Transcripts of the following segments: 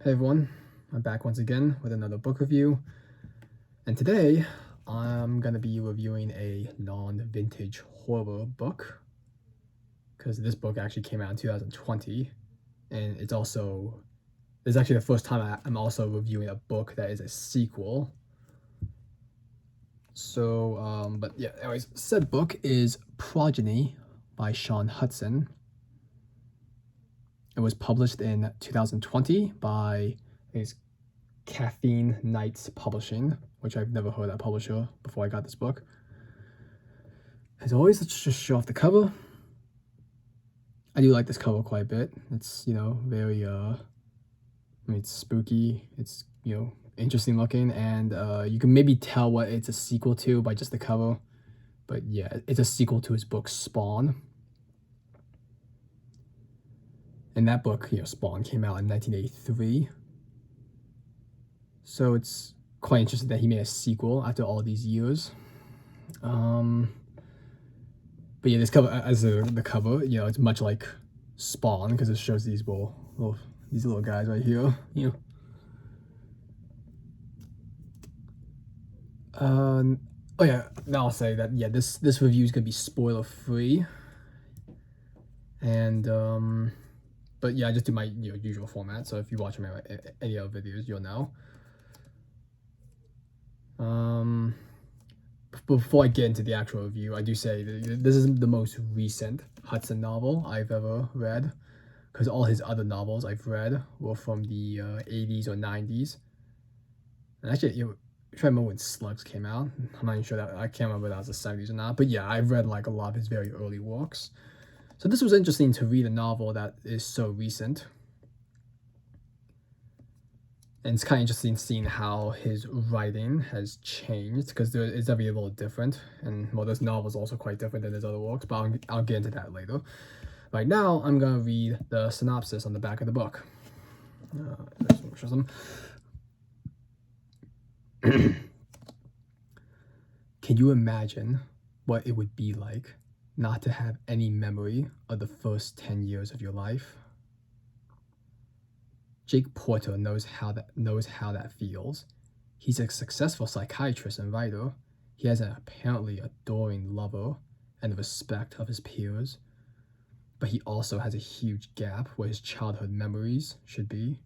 Hey everyone, I'm back once again with another book review, and today I'm gonna be reviewing a non-vintage horror book because this book actually came out in 2020, and it's actually the first time I'm also reviewing a book that is a sequel. So, but yeah, anyways, said book is Progeny by Shaun Hutson. It was published in 2020 by his Caffeine Nights Publishing, which I've never heard of that publisher before I got this book. As always, let's just show off the cover. I do like this cover quite a bit. It's, very, it's spooky. It's, interesting looking, and you can maybe tell what it's a sequel to by just the cover. But yeah, it's a sequel to his book Spawn. And that book, Spawn, came out in 1983. So it's quite interesting that he made a sequel after all these years. But yeah, this cover, the cover, it's much like Spawn because it shows these little guys right here. Oh yeah, now I'll say that this review is gonna be spoiler free. And but yeah, I just do my usual format. So if you watch any other videos, you'll know. Before I get into the actual review, I do say that this is the most recent Hutson novel I've ever read, because all his other novels I've read were from the 80s or 90s. And actually, I'm trying to remember when Slugs came out. I'm not even sure I can't remember if that was the 70s or not. But yeah, I've read like a lot of his very early works. So this was interesting to read a novel that is so recent. And it's kind of interesting seeing how his writing has changed, because it's definitely a little different. And well, this novel is also quite different than his other works, but I'll get into that later. Right now, I'm going to read the synopsis on the back of the book. Can you imagine what it would be like not to have any memory of the first 10 years of your life? Jake Porter knows how that feels. He's a successful psychiatrist and writer. He has an apparently adoring lover and the respect of his peers. But he also has a huge gap where his childhood memories should be.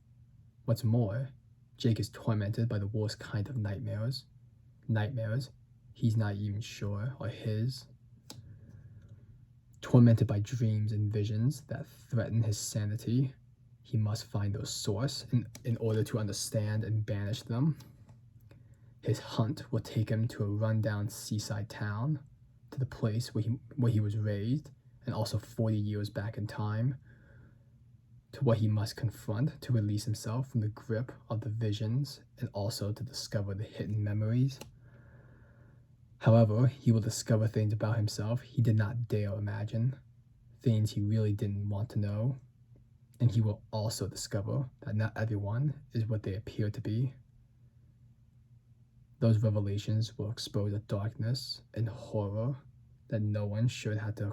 What's more, Jake is tormented by the worst kind of nightmares. Nightmares he's not even sure are his. Tormented by dreams and visions that threaten his sanity. He must find their source in order to understand and banish them. His hunt will take him to a rundown seaside town, to the place where he was raised, and also 40 years back in time, to what he must confront to release himself from the grip of the visions and also to discover the hidden memories. However, he will discover things about himself he did not dare imagine, things he really didn't want to know. And he will also discover that not everyone is what they appear to be. Those revelations will expose a darkness and horror that no one should have to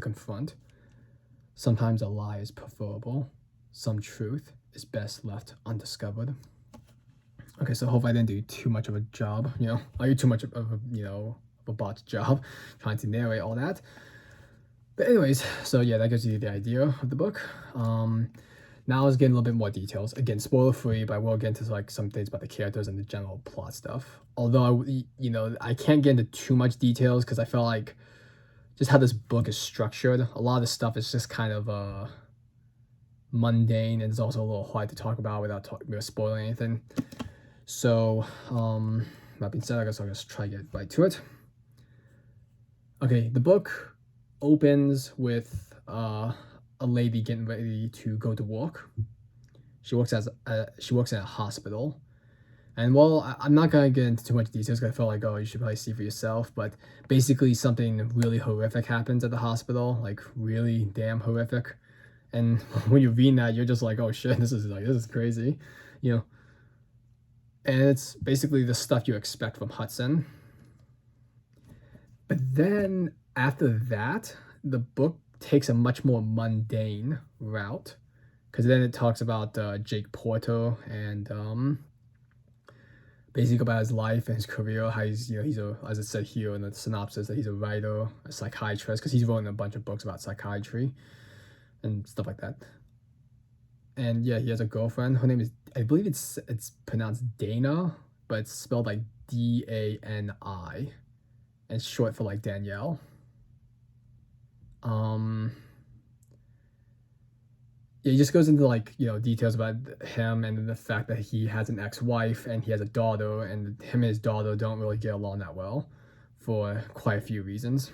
confront. Sometimes a lie is preferable. Some truth is best left undiscovered. Okay, so hopefully I didn't do too much of a job. I do too much of a botched job trying to narrate all that. But anyways, so yeah, that gives you the idea of the book. Now let's get a little bit more details. Again, spoiler free, but I will get into like some things about the characters and the general plot stuff. Although I can't get into too much details because I feel like just how this book is structured, a lot of the stuff is just kind of mundane, and it's also a little hard to talk about without spoiling anything. So that being said, I guess I'll just try to get right to it. Okay, the book opens with a lady getting ready to go to work. She works in a hospital, and well, I'm not gonna get into too much details because I feel like, you should probably see for yourself. But basically, something really horrific happens at the hospital, like really damn horrific. And when you're reading that, you're just like, oh shit, this is crazy, And it's basically the stuff you expect from Hutson. But then after that, the book takes a much more mundane route, because then it talks about Jake Porter and basically about his life and his career. How he's he's a, as it said here in the synopsis, that he's a writer, a psychiatrist, because he's written a bunch of books about psychiatry and stuff like that. And yeah, he has a girlfriend. Her name is, I believe it's pronounced Dana, but it's spelled like Dani, and it's short for like Danielle. Yeah, he just goes into like details about him and the fact that he has an ex-wife and he has a daughter, and him and his daughter don't really get along that well for quite a few reasons.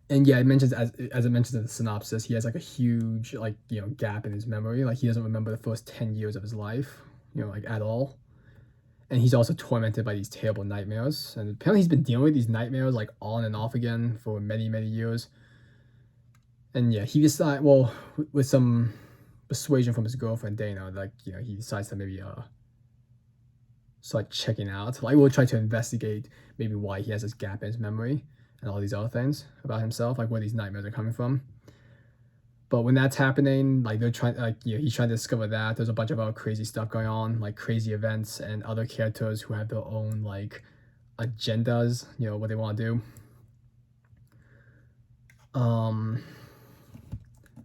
And yeah, it mentions, as it mentions in the synopsis, he has like a huge gap in his memory. Like he doesn't remember the first 10 years of his life, like at all. And he's also tormented by these terrible nightmares. And apparently he's been dealing with these nightmares like on and off again for many, many years. And yeah, he decided, well, with some persuasion from his girlfriend Dana, like he decides to maybe start checking out. Like we'll try to investigate maybe why he has this gap in his memory and all these other things about himself, like where these nightmares are coming from. But when that's happening, like they're trying, like he's trying to discover that there's a bunch of other crazy stuff going on, like crazy events and other characters who have their own like agendas, what they want to do.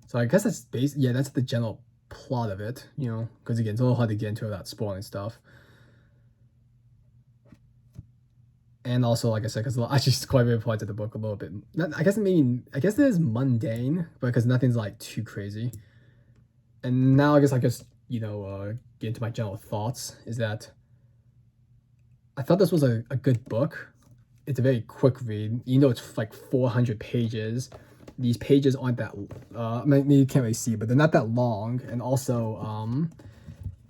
So I guess that's that's the general plot of it, because again, it's a little hard to get into without spoiling stuff. And also, like I said, because I just quite a bit applied to the book a little bit. I guess it is mundane, but because nothing's like too crazy. And now I guess get into my general thoughts. Is that I thought this was a good book. It's a very quick read, even though it's like 400 pages. These pages aren't that maybe you can't really see, but they're not that long. And also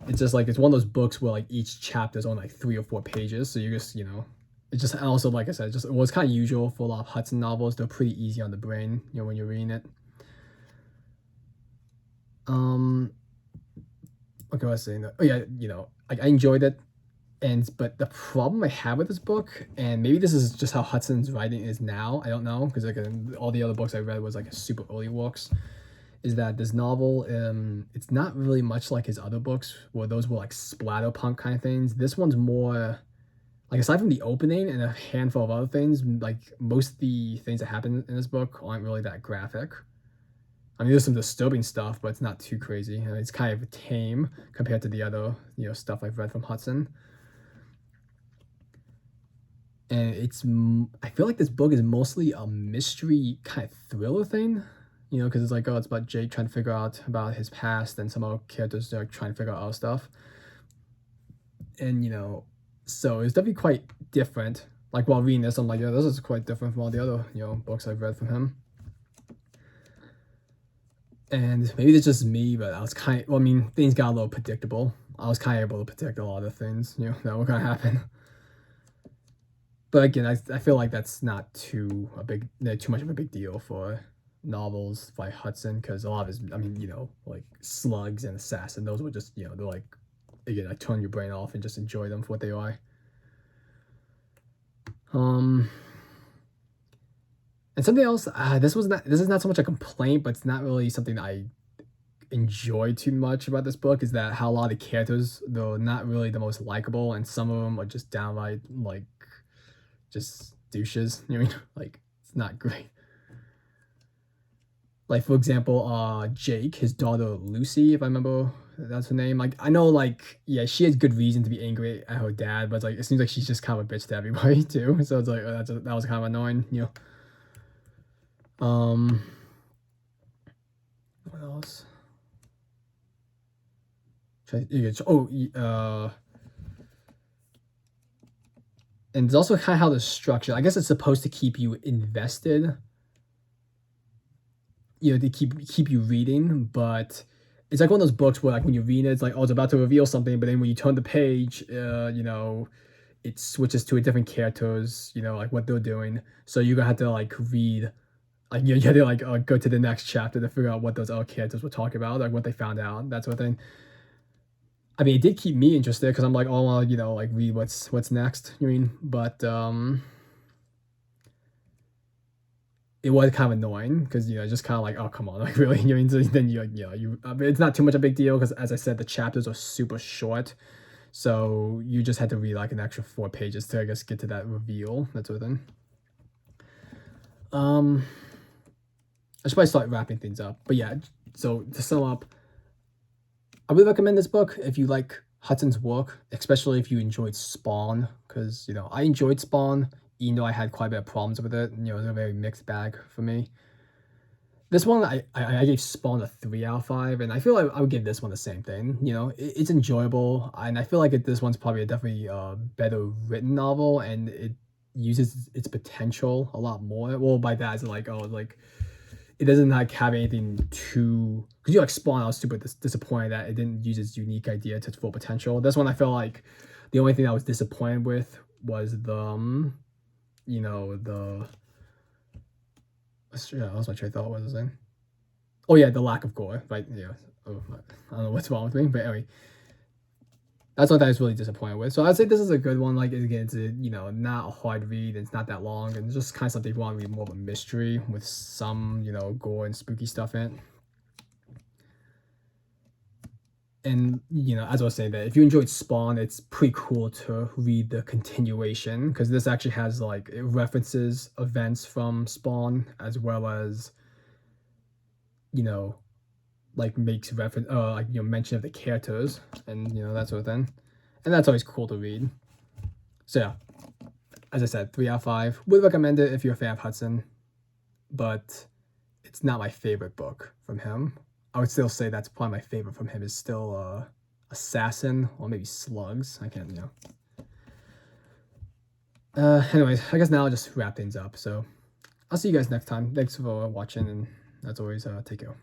it's just like it's one of those books where like each chapter is on like 3 or 4 pages, so you just it's just, and also like I said, just it's kind of usual for a lot of Hutson novels. They're pretty easy on the brain, when you're reading it. Okay, what I was saying? Oh yeah, I enjoyed it, but the problem I have with this book, and maybe this is just how Hutson's writing is now, I don't know, because like all the other books I read was like super early works, is that this novel, it's not really much like his other books, where those were like splatterpunk kind of things. This one's more like, aside from the opening and a handful of other things, like most of the things that happen in this book aren't really that graphic. I mean, there's some disturbing stuff, but it's not too crazy. It's kind of tame compared to the other, stuff I've read from Hutson. And I feel like this book is mostly a mystery kind of thriller thing, because it's like, it's about Jake trying to figure out about his past, and some other characters are trying to figure out other stuff. And, so it's definitely quite different. Like while reading this, I'm like, this is quite different from all the other, books I've read from him. And maybe it's just me, but I was things got a little predictable. I was kind of able to predict a lot of things, that were gonna happen. But again, I feel like that's not too much of a big deal for novels by Hutson, because a lot of his, like Slugs and Assassin, those were just, they're like, again, I turn your brain off and just enjoy them for what they are. And something else, this is not so much a complaint, but it's not really something that I enjoy too much about this book, is that how a lot of the characters, they're not really the most likable, and some of them are just downright like just douches. Like it's not great. Like for example, Jake, his daughter Lucy, if I remember that's her name. Like I know, like she has good reason to be angry at her dad, but it's like it seems like she's just kind of a bitch to everybody too. So it's like that was kind of annoying, What else? And it's also kind of how the structure. I guess it's supposed to keep you invested, to keep you reading, but it's like one of those books where like when you read it, it's like, it's about to reveal something, but then when you turn the page, it switches to a different characters, like what they're doing. So you're gonna have to like read, like you have to like go to the next chapter to figure out what those other characters were talking about, like what they found out, that sort of thing. I mean, it did keep me interested because I'm like, oh, well, like read what's next. But it was kind of annoying because just kind of like, oh come on, like really you're into then I mean, it's not too much a big deal because as I said the chapters are super short, so you just had to read like an extra 4 pages to I guess get to that reveal, that sort of thing. I should probably start wrapping things up, but yeah. So to sum up, I would recommend this book if you like Hutson's work, especially if you enjoyed Spawn, because I enjoyed Spawn, even though I had quite a bit of problems with it. It was a very mixed bag for me. This one, I gave Spawn a 3 out of 5, and I feel like I would give this one the same thing. It's enjoyable, and I feel like this one's probably a definitely better written novel, and it uses its potential a lot more. Well, by that, it's like, oh, like it doesn't like have anything too, because like Spawn, I was super disappointed that it didn't use its unique idea to its full potential. This one, I felt like the only thing I was disappointed with was the that was my train of thought. What was I saying? Oh yeah, the lack of gore. Right? Yeah. Oh, I don't know what's wrong with me, but anyway, that's what I was really disappointed with. So I'd say this is a good one. Like again, it's not a hard read. It's not that long, and it's just kind of something you want to read more of a mystery with some gore and spooky stuff in it. And as I was saying, that if you enjoyed Spawn, it's pretty cool to read the continuation because this actually has like it references events from Spawn as well as like makes reference like mention of the characters and that sort of thing, and that's always cool to read. So yeah, as I said, 3 out of 5. Would recommend it if you're a fan of Hutson, but it's not my favorite book from him. I would still say that's probably my favorite from him is still Assassin or maybe Slugs. I can't anyways, I guess now I'll just wrap things up. So I'll see you guys next time. Thanks for watching, and as always, take care.